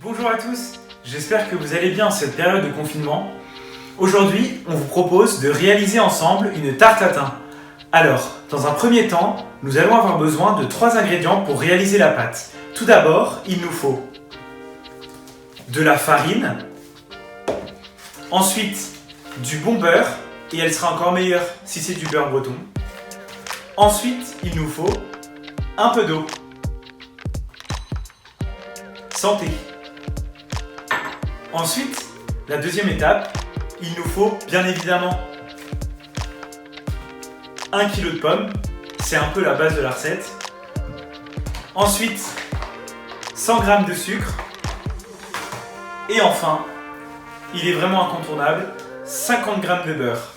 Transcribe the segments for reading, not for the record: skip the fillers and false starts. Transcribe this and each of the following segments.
Bonjour à tous, j'espère que vous allez bien en cette période de confinement. Aujourd'hui, on vous propose de réaliser ensemble une tarte tatin. Alors, dans un premier temps, nous allons avoir besoin de 3 ingrédients pour réaliser la pâte. Tout d'abord, il nous faut de la farine, ensuite du bon beurre, et elle sera encore meilleure si c'est du beurre breton. Ensuite, il nous faut un peu d'eau. Santé. Ensuite, la deuxième étape, il nous faut bien évidemment 1 kg de pommes, c'est un peu la base de la recette. Ensuite, 100 g de sucre. Et enfin, il est vraiment incontournable, 50 g de beurre.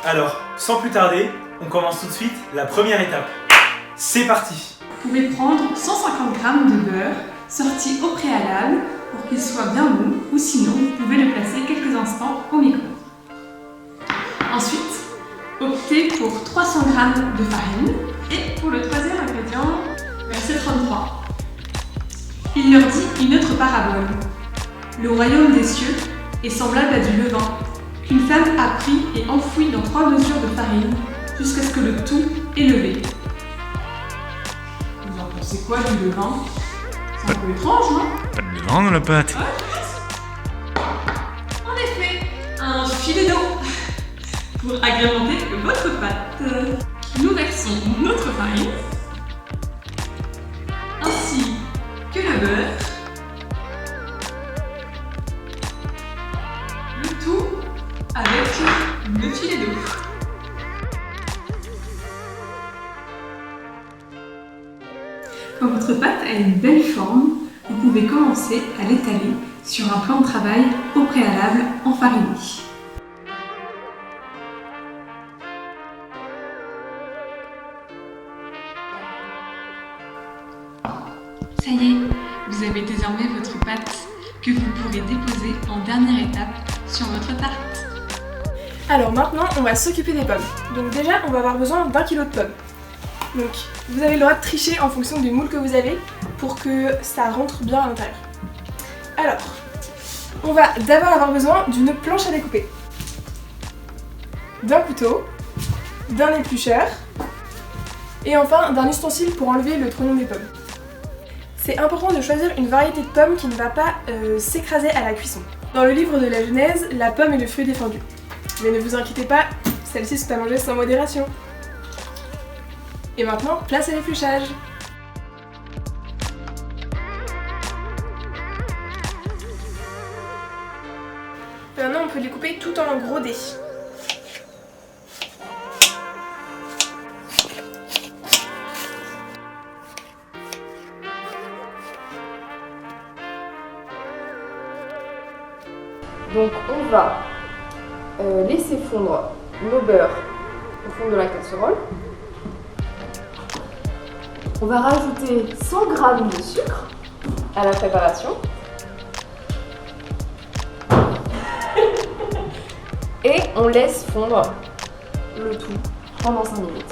Alors, sans plus tarder, on commence tout de suite la première étape. C'est parti! Vous pouvez prendre 150 g de beurre sorti au préalable pour qu'il soit bien mou, ou sinon vous pouvez le placer quelques instants au micro. Ensuite, optez pour 300 g de farine et pour le troisième ingrédient, verset 33. Il leur dit une autre parabole. Le royaume des cieux est semblable à du levain qu'une femme a pris et enfoui dans 3 mesures de farine jusqu'à ce que le tout est levé. Vous en pensez quoi du levain? C'est un peu étrange, non? Pas de levain dans la pâte. En effet, un filet d'eau pour agrémenter votre pâte. Nous versons notre farine ainsi que le beurre. Le tout avec le filet d'eau. Quand votre pâte a une belle forme, vous pouvez commencer à l'étaler sur un plan de travail au préalable enfariné. Ça y est, vous avez désormais votre pâte que vous pourrez déposer en dernière étape sur votre tarte. Alors maintenant, on va s'occuper des pommes. Donc déjà, on va avoir besoin d'1 kg de pommes. Donc, vous avez le droit de tricher en fonction du moule que vous avez pour que ça rentre bien à l'intérieur. Alors, on va d'abord avoir besoin d'une planche à découper, d'un couteau, d'un éplucheur et enfin d'un ustensile pour enlever le trognon des pommes. C'est important de choisir une variété de pommes qui ne va pas s'écraser à la cuisson. Dans le livre de la Genèse, la pomme est le fruit défendu. Mais ne vous inquiétez pas, celles-ci sont à manger sans modération. Et maintenant, place à l'épluchage. Maintenant, on peut les couper tout en gros dés. Donc on va laisser fondre nos beurres au fond de la casserole. On va rajouter 100 g de sucre à la préparation. Et on laisse fondre le tout pendant 5 minutes.